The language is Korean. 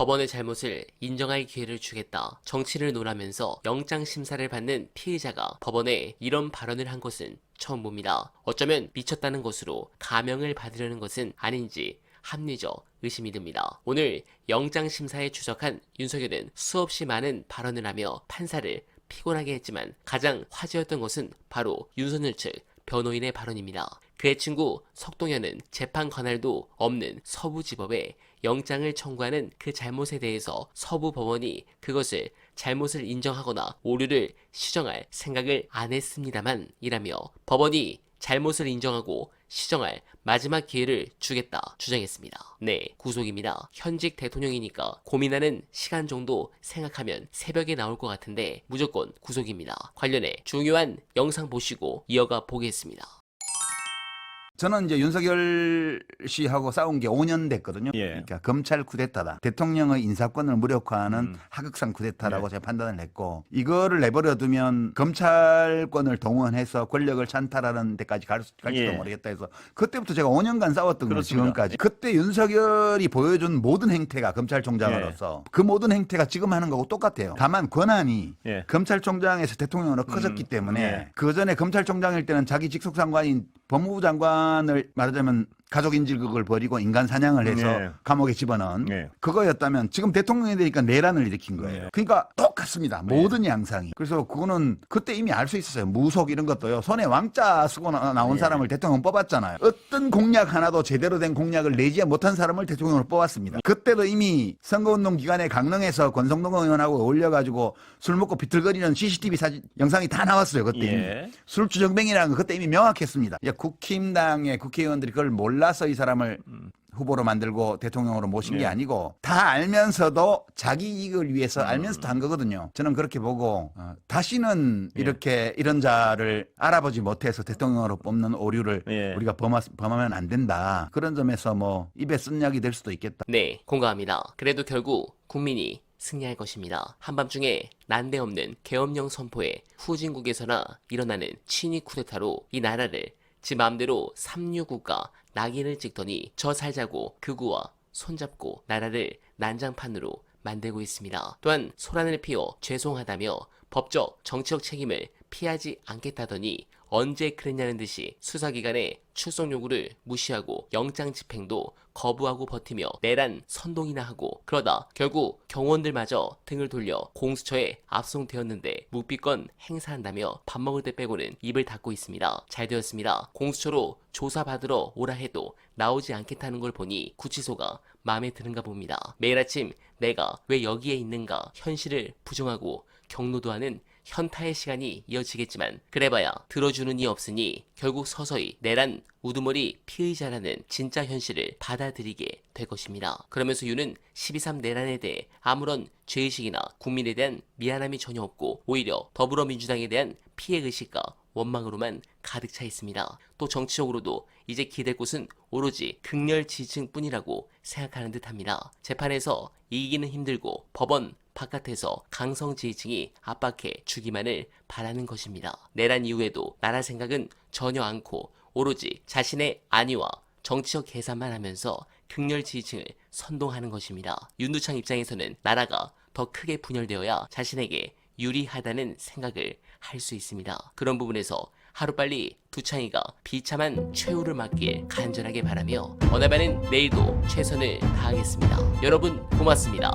법원의 잘못을 인정할 기회를 주겠다. 정치를 논하면서 영장 심사를 받는 피의자가 법원에 이런 발언을 한 것은 처음 봅니다. 어쩌면 미쳤다는 것으로 감형을 받으려는 것은 아닌지 합리적 의심이 듭니다. 오늘 영장 심사에出席한 윤석열은 수없이 많은 발언을 하며 판사를 피곤하게 했지만 가장 화제였던 것은 바로 윤석열 측 변호인의 발언입니다. 그의 친구 석동현은 재판 관할도 없는 서부지법에 영장을 청구하는 그 잘못에 대해서 서부법원이 그것을 잘못을 인정하거나 오류를 시정할 생각을 안 했습니다만 이라며 법원이 잘못을 인정하고 시정할 마지막 기회를 주겠다 주장했습니다. 네, 구속입니다. 현직 대통령이니까 고민하는 시간 정도 생각하면 새벽에 나올 것 같은데 무조건 구속입니다. 관련해 중요한 영상 보시고 이어가 보겠습니다. 저는 이제 윤석열 씨하고 싸운 게 5년 됐거든요. 예. 그러니까 검찰 쿠데타다. 대통령의 인사권을 무력화하는 하극상 쿠데타라고 제가 판단을 했고 이거를 내버려 두면 검찰권을 동원해서 권력을 찬탈하는 데까지 갈지도 예. 모르겠다 해서 그때부터 제가 5년간 싸웠던 거예요. 그렇습니다. 지금까지. 그때 윤석열이 보여준 모든 행태가 검찰총장으로서 그 모든 행태가 지금 하는 거하고 똑같아요. 다만 권한이 예. 검찰총장에서 대통령으로 커졌기 때문에 예. 그 전에 검찰총장일 때는 자기 직속 상관인 법무부 장관을 말하자면 가족 인질극을 벌이고 인간 사냥을 해서 예. 감옥에 집어넣은 예. 그거였다면 지금 대통령이 되니까 내란을 일으킨 거예요. 예. 그러니까 똑같습니다. 모든 양상이. 그래서 그거는 그때 이미 알 수 있었어요. 무속 이런 것도요. 손에 왕자 쓰고 나온 사람을 대통령 뽑았잖아요. 어떤 공약 하나도 제대로 된 공약을 내지 못한 사람을 대통령으로 뽑았습니다. 그때도 이미 선거운동 기간에 강릉에서 권성동 의원하고 어울려가지고 술 먹고 비틀거리는 CCTV 사진 영상이 다 나왔어요. 그때 이미. 예. 술주정뱅이라는 거 그때 이미 명확했습니다. 국힘당의 국회의원들이 그걸 몰라서 이 사람을 후보로 만들고 대통령으로 모신 게 예. 아니고 다 알면서도 자기 이익을 위해서 알면서도 한 거거든요. 저는 그렇게 보고 다시는 이렇게 이런 자를 알아보지 못해서 대통령으로 뽑는 오류를 예. 우리가 범하면 안 된다. 그런 점에서 뭐 입에 쓴 약이 될 수도 있겠다. 네, 공감합니다. 그래도 결국 국민이 승리할 것입니다. 한밤중에 난데없는 계엄령 선포에 후진국에서나 일어나는 친위 쿠데타로 이 나라를 지 마음대로 삼류국가 낙인을 찍더니 저 살자고 극우와 손잡고 나라를 난장판으로 만들고 있습니다. 또한 소란을 피워 죄송하다며 법적 정치적 책임을 피하지 않겠다더니 언제 그랬냐는 듯이 수사기관의 출석 요구를 무시하고 영장 집행도 거부하고 버티며 내란 선동이나 하고 그러다 결국 경호원들마저 등을 돌려 공수처에 압송되었는데 묵비권 행사한다며 밥 먹을 때 빼고는 입을 닫고 있습니다. 잘 되었습니다. 공수처로 조사받으러 오라 해도 나오지 않겠다는 걸 보니 구치소가 마음에 드는가 봅니다. 매일 아침 내가 왜 여기에 있는가 현실을 부정하고 경로도 하는 현타의 시간이 이어지겠지만 그래봐야 들어주는 이 없으니 결국 서서히 내란 우두머리 피의자라는 진짜 현실을 받아들이게 될 것입니다. 그러면서 유는 12.3 내란에 대해 아무런 죄의식이나 국민에 대한 미안함이 전혀 없고 오히려 더불어민주당에 대한 피해의식과 원망으로만 가득 차 있습니다. 또 정치적으로도 이제 기댈 곳은 오로지 극렬 지지층뿐이라고 생각하는 듯합니다. 재판에서 이기기는 힘들고 법원 바깥에서 강성 지지층이 압박해 주기만을 바라는 것입니다. 내란 이후에도 나라 생각은 전혀 않고 오로지 자신의 안위와 정치적 계산만 하면서 극렬 지지층을 선동하는 것입니다. 윤두창 입장에서는 나라가 더 크게 분열되어야 자신에게 유리하다는 생각을 할 수 있습니다. 그런 부분에서 하루빨리 두창이가 비참한 최후를 맞길 간절하게 바라며 어나바는 내일도 최선을 다하겠습니다. 여러분 고맙습니다.